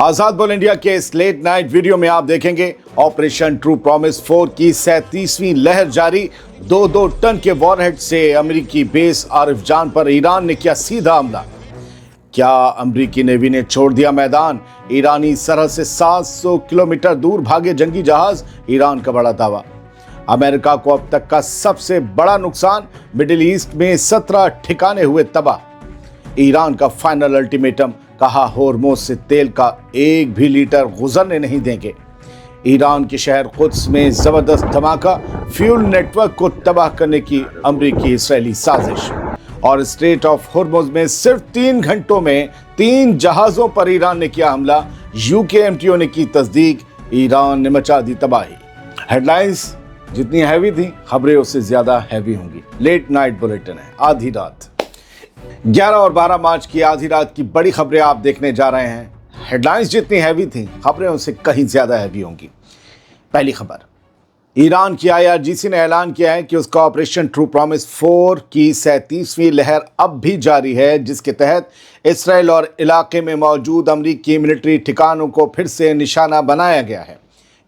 आजाद बोल इंडिया के इस लेट नाइट वीडियो में आप देखेंगे ऑपरेशन ट्रू प्रॉमिस 4 की 37वीं लहर जारी। 2-2 टन के वॉरहेड से अमेरिकी बेस आरिफ जान पर ईरान ने किया सीधा हमला। क्या अमेरिकी नेवी ने छोड़ दिया मैदान? ईरानी सरहद से 700 किलोमीटर दूर भागे जंगी जहाज, ईरान का बड़ा दावा। अमेरिका को अब तक का सबसे बड़ा नुकसान, मिडिल ईस्ट में 17 ठिकाने हुए तबाह। ईरान का फाइनल अल्टीमेटम, कहा होर्मुज से तेल का एक भी लीटर गुजरने नहीं देंगे। ईरान के शहर कुद्स में जबरदस्त धमाका, फ्यूल नेटवर्क को तबाह करने की अमेरिकी इस्राएली साजिश। और स्ट्रेट ऑफ होर्मुज में सिर्फ 3 घंटों में 3 जहाजों पर ईरान ने किया हमला। यूकेएमटीओ ने की तस्दीक, ईरान ने मचा दी तबाही। हेडलाइंस जितनी हैवी थी, खबरें उससे ज्यादा हैवी होंगी। लेट नाइट बुलेटिन है, आधी रात 11 और 12 मार्च की आधी रात की बड़ी खबरें आप देखने जा रहे हैं। हेडलाइंस जितनी हैवी थी, खबरें उनसे कहीं ज्यादा हैवी होंगी। पहली खबर, ईरान की आईआरजीसी ने ऐलान किया है कि उसका ऑपरेशन ट्रू प्रॉमिस 4 की 37वीं लहर अब भी जारी है, जिसके तहत इसराइल और इलाके में मौजूद अमेरिकी मिलिट्री ठिकानों को फिर से निशाना बनाया गया है।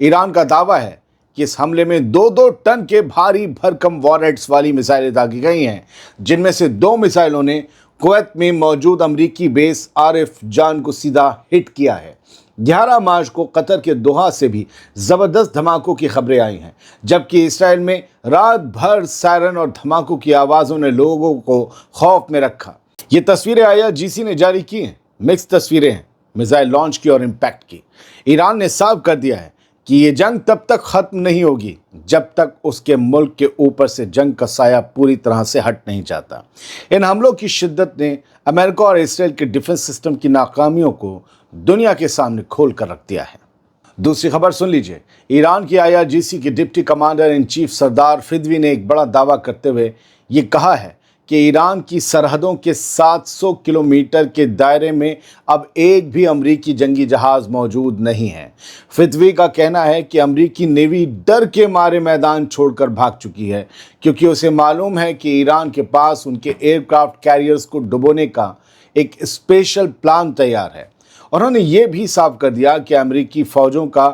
ईरान का दावा है कि इस हमले में 2-2 टन के भारी भरकम वॉरहेड्स वाली मिसाइलें दागी गई हैं, जिनमें से 2 मिसाइलों ने कुवैत में मौजूद अमेरिकी बेस आरिफ जान को सीधा हिट किया है। 11 मार्च को कतर के दोहा से भी जबरदस्त धमाकों की खबरें आई हैं, जबकि इसराइल में रात भर सायरन और धमाकों की आवाज़ों ने लोगों को खौफ में रखा। ये तस्वीरें आईआरजीसी ने जारी की हैं, मिक्स तस्वीरें हैं मिसाइल लॉन्च की और इम्पैक्ट की। ईरान ने साफ कर दिया है कि ये जंग तब तक खत्म नहीं होगी जब तक उसके मुल्क के ऊपर से जंग का साया पूरी तरह से हट नहीं जाता। इन हमलों की शिद्दत ने अमेरिका और इसराइल के डिफेंस सिस्टम की नाकामियों को दुनिया के सामने खोल कर रख दिया है। दूसरी खबर सुन लीजिए। ईरान की आईआरजीसी के डिप्टी कमांडर इन चीफ सरदार फिदवी ने एक बड़ा दावा करते हुए ये कहा है कि ईरान की सरहदों के 700 किलोमीटर के दायरे में अब एक भी अमेरिकी जंगी जहाज मौजूद नहीं है। फिदवी का कहना है कि अमेरिकी नेवी डर के मारे मैदान छोड़कर भाग चुकी है, क्योंकि उसे मालूम है कि ईरान के पास उनके एयरक्राफ्ट कैरियर्स को डुबोने का एक स्पेशल प्लान तैयार है। उन्होंने ये भी साफ कर दिया कि अमेरिकी फ़ौजों का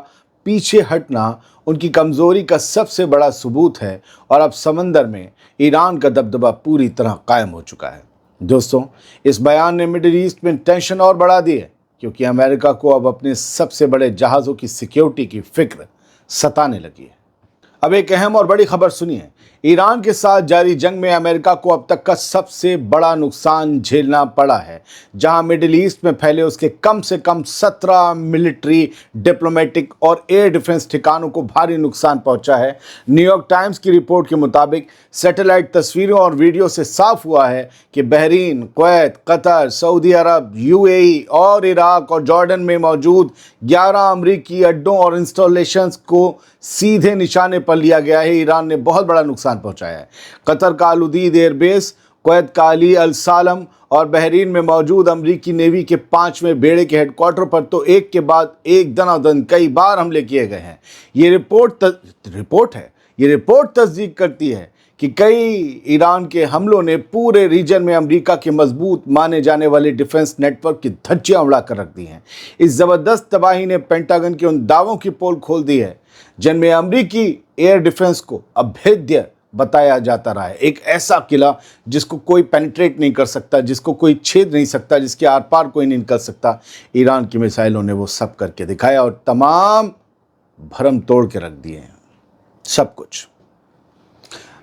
पीछे हटना उनकी कमज़ोरी का सबसे बड़ा सबूत है और अब समंदर में ईरान का दबदबा पूरी तरह कायम हो चुका है। दोस्तों, इस बयान ने मिडिल ईस्ट में टेंशन और बढ़ा दी है, क्योंकि अमेरिका को अब अपने सबसे बड़े जहाज़ों की सिक्योरिटी की फिक्र सताने लगी है। अब एक अहम और बड़ी खबर सुनिए। ईरान के साथ जारी जंग में अमेरिका को अब तक का सबसे बड़ा नुकसान झेलना पड़ा है, जहां मिडिल ईस्ट में फैले उसके कम से कम 17 मिलिट्री, डिप्लोमेटिक और एयर डिफेंस ठिकानों को भारी नुकसान पहुंचा है। न्यूयॉर्क टाइम्स की रिपोर्ट के मुताबिक सैटेलाइट तस्वीरों और वीडियो से साफ हुआ है कि बहरीन, कुवैत, कतर, सऊदी अरब, यूएई और इराक और जॉर्डन में मौजूद 11 अमेरिकी अड्डों और इंस्टॉलेशंस को सीधे निशाने पर लिया गया है। ईरान ने बहुत बड़ा नुकसान पहुंचाया है। कतर का अल उदीद एयरबेस, कुवैत का अली अल सालम और बहरीन में मौजूद अमेरिकी नेवी के 5वें बेड़े के हेडक्वार्टर पर तो एक के बाद एक दनादन कई बार हमले किए गए हैं। ये रिपोर्ट तस्दीक करती है कि कई ईरान के हमलों ने पूरे रीजन में अमेरिका के मजबूत माने जाने वाले डिफेंस नेटवर्क की धज्जियां उड़ा कर रख दी हैं। इस जबरदस्त तबाही ने पेंटागन के उन दावों की पोल खोल दी है जिनमें अमेरिकी एयर डिफेंस को अभेद्य बताया जाता रहा है। एक ऐसा किला जिसको कोई पेनिट्रेट नहीं कर सकता, जिसको कोई छेद नहीं सकता, जिसके आर पार कोई नहीं निकल सकता। ईरान की मिसाइलों ने वो सब करके दिखाया और तमाम भरम तोड़ के रख दिए हैं, सब कुछ।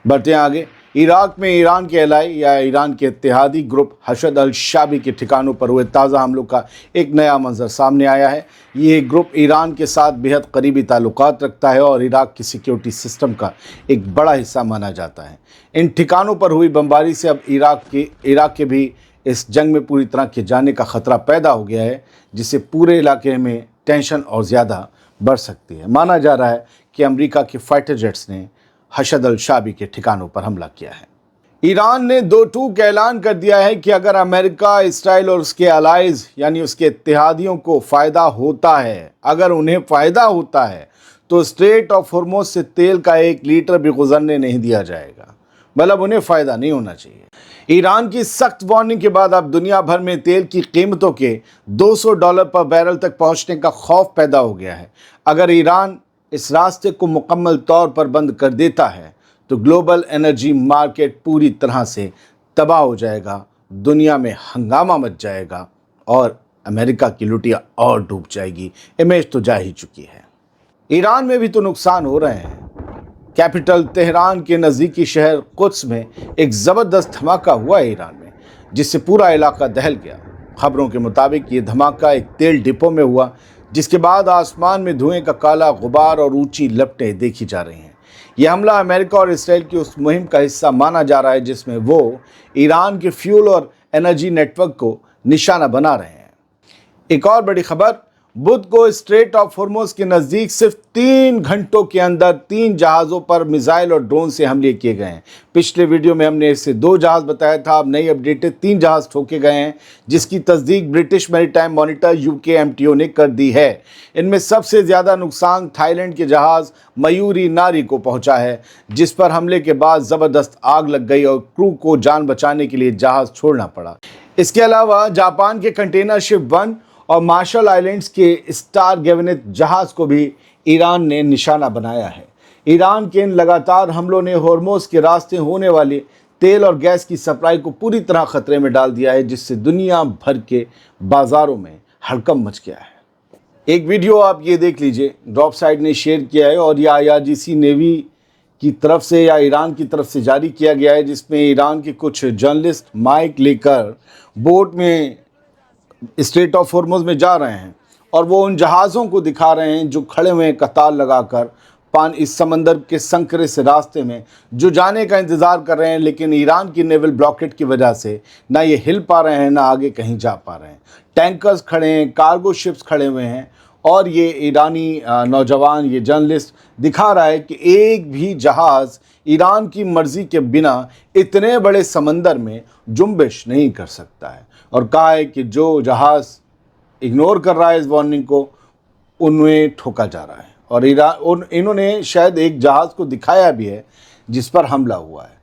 बढ़ते हैं आगे। इराक में ईरान के एलाई या ईरान के इत्तेहादी ग्रुप हशद अल शाबी के ठिकानों पर हुए ताज़ा हमलों का एक नया मंजर सामने आया है। ये ग्रुप ईरान के साथ बेहद करीबी ताल्लुकात रखता है और इराक की सिक्योरिटी सिस्टम का एक बड़ा हिस्सा माना जाता है। इन ठिकानों पर हुई बमबारी से अब इराक के भी इस जंग में पूरी तरह के जाने का ख़तरा पैदा हो गया है, जिससे पूरे इलाके में टेंशन और ज़्यादा बढ़ सकती है। माना जा रहा है कि अमेरिका के फाइटर जेट्स ने हशद अल शाबी के ठिकानों पर हमला किया है। ईरान ने 2 टूक ऐलान कर दिया है कि अगर अमेरिका, इसराइल और उसके अलाइज यानी उसके इत्तेहादियों को फ़ायदा होता है, अगर उन्हें फ़ायदा होता है, तो स्ट्रेट ऑफ होर्मुज से तेल का 1 लीटर भी गुजरने नहीं दिया जाएगा। मतलब उन्हें फ़ायदा नहीं होना चाहिए। ईरान की सख्त वार्निंग के बाद अब दुनिया भर में तेल की कीमतों के $200 पर बैरल तक पहुंचने का खौफ पैदा हो गया है। अगर ईरान इस रास्ते को मुकम्मल तौर पर बंद कर देता है तो ग्लोबल एनर्जी मार्केट पूरी तरह से तबाह हो जाएगा, दुनिया में हंगामा मच जाएगा और अमेरिका की लुटिया और डूब जाएगी। इमेज तो जा ही चुकी है। ईरान में भी तो नुकसान हो रहे हैं। कैपिटल तेहरान के नज़दीकी शहर कुद्स में एक ज़बरदस्त धमाका हुआ है ईरान में, जिससे पूरा इलाका दहल गया। खबरों के मुताबिक ये धमाका एक तेल डिपो में हुआ, जिसके बाद आसमान में धुएं का काला गुबार और ऊंची लपटें देखी जा रही हैं। यह हमला अमेरिका और इसराइल की उस मुहिम का हिस्सा माना जा रहा है जिसमें वो ईरान के फ्यूल और एनर्जी नेटवर्क को निशाना बना रहे हैं। एक और बड़ी खबर, बुध को स्ट्रेट ऑफ हॉर्मुज़ के नज़दीक सिर्फ 3 घंटों के अंदर 3 जहाज़ों पर मिसाइल और ड्रोन से हमले किए गए हैं। पिछले वीडियो में हमने इससे 2 जहाज़ बताया था, अब नई अपडेटेड 3 जहाज़ ठोके गए हैं, जिसकी तस्दीक ब्रिटिश मैरीटाइम मॉनिटर UKMTO ने कर दी है। इनमें सबसे ज़्यादा नुकसान थाईलैंड के जहाज़ मयूरी नारी को पहुँचा है, जिस पर हमले के बाद ज़बरदस्त आग लग गई और क्रू को जान बचाने के लिए जहाज़ छोड़ना पड़ा। इसके अलावा जापान के कंटेनर शिप 1 और मार्शल आइलैंड्स के स्टार गेवेनेट जहाज़ को भी ईरान ने निशाना बनाया है। ईरान के इन लगातार हमलों ने हॉर्मुज़ के रास्ते होने वाले तेल और गैस की सप्लाई को पूरी तरह खतरे में डाल दिया है, जिससे दुनिया भर के बाज़ारों में हड़कंप मच गया है। एक वीडियो आप ये देख लीजिए, ड्रॉप साइड ने शेयर किया है और यह IRGC नेवी की तरफ से या ईरान की तरफ से जारी किया गया है, जिसमें ईरान के कुछ जर्नलिस्ट माइक लेकर बोट में स्ट्रेट ऑफ हॉर्मुज़ में जा रहे हैं और वो उन जहाज़ों को दिखा रहे हैं जो खड़े हुए हैं कतार लगाकर इस समंदर के संकरे से रास्ते में, जो जाने का इंतज़ार कर रहे हैं, लेकिन ईरान की नेवल ब्लॉकेट की वजह से ना ये हिल पा रहे हैं ना आगे कहीं जा पा रहे हैं। टैंकर्स खड़े हैं, कार्गो शिप्स खड़े हुए हैं और ये ईरानी नौजवान, ये जर्नलिस्ट दिखा रहा है कि एक भी जहाज़ ईरान की मर्ज़ी के बिना इतने बड़े समंदर में जुम्बिश नहीं कर सकता है, और कहा है कि जो जहाज़ इग्नोर कर रहा है इस वार्निंग को, उन्हें ठोका जा रहा है। और इन्होंने शायद एक जहाज़ को दिखाया भी है जिस पर हमला हुआ है।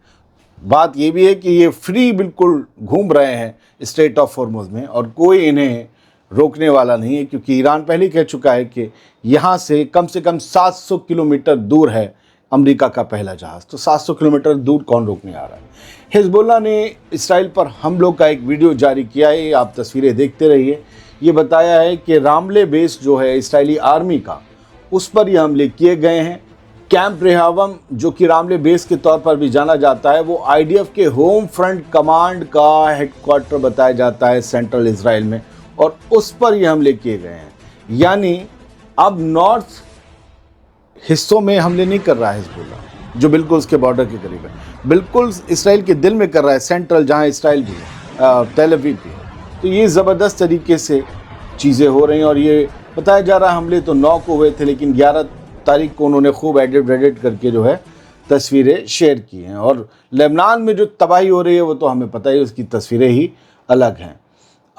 बात ये भी है कि ये फ्री बिल्कुल घूम रहे हैं स्ट्रेट ऑफ हॉर्मुज़ में और कोई इन्हें रोकने वाला नहीं है, क्योंकि ईरान पहले कह चुका है कि यहाँ से कम 700 किलोमीटर दूर है अमेरिका का पहला जहाज़। तो 700 किलोमीटर दूर कौन रोकने आ रहा है। हिजबुल्लाह ने इसराइल पर हमलों का एक वीडियो जारी किया है, आप तस्वीरें देखते रहिए। ये बताया है कि रामले बेस जो है इसराइली आर्मी का, उस पर ये हमले किए गए हैं। कैंप रेहावम, जो कि रामले बेस के तौर पर भी जाना जाता है, वो IDF के होम फ्रंट कमांड का हेडक्वार्टर बताया जाता है सेंट्रल इसराइल में, और उस पर ये हमले किए गए हैं। यानी अब नॉर्थ हिस्सों में हमले नहीं कर रहा है हिजबुल्लाह, जो बिल्कुल उसके बॉर्डर के करीब है, बिल्कुल इसराइल के दिल में कर रहा है, सेंट्रल जहां इसराइल भी है, तेल अवीव भी है। तो ये ज़बरदस्त तरीके से चीज़ें हो रही हैं और ये बताया जा रहा है हमले तो 9 को हुए थे, लेकिन 11 तारीख को उन्होंने खूब एडिट करके जो है तस्वीरें शेयर की हैं। और लेबनान में जो तबाही हो रही है वो तो हमें पता ही, उसकी तस्वीरें ही अलग हैं।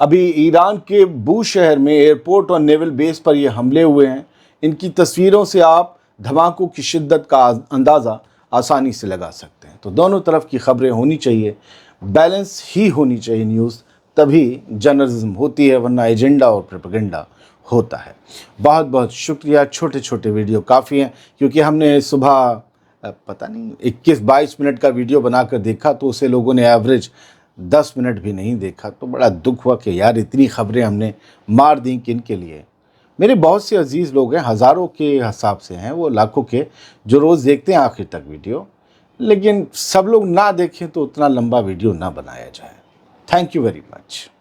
अभी ईरान के बू शहर में एयरपोर्ट और नेवल बेस पर ये हमले हुए हैं। इनकी तस्वीरों से आप धमाकों की शिद्दत का अंदाज़ा आसानी से लगा सकते हैं। तो दोनों तरफ की खबरें होनी चाहिए, बैलेंस ही होनी चाहिए न्यूज़, तभी जर्नलिज्म होती है, वरना एजेंडा और प्रोपेगेंडा होता है। बहुत बहुत शुक्रिया। छोटे छोटे वीडियो काफ़ी हैं, क्योंकि हमने सुबह पता नहीं 21-22 मिनट का वीडियो बनाकर देखा तो उसे लोगों ने एवरेज 10 मिनट भी नहीं देखा। तो बड़ा दुख हुआ कि यार इतनी खबरें हमने मार दी किन के लिए। मेरे बहुत से अजीज़ लोग हैं, हज़ारों के हिसाब से हैं, वो लाखों के, जो रोज़ देखते हैं आखिर तक वीडियो, लेकिन सब लोग ना देखें तो उतना लंबा वीडियो ना बनाया जाए। Thank you very much.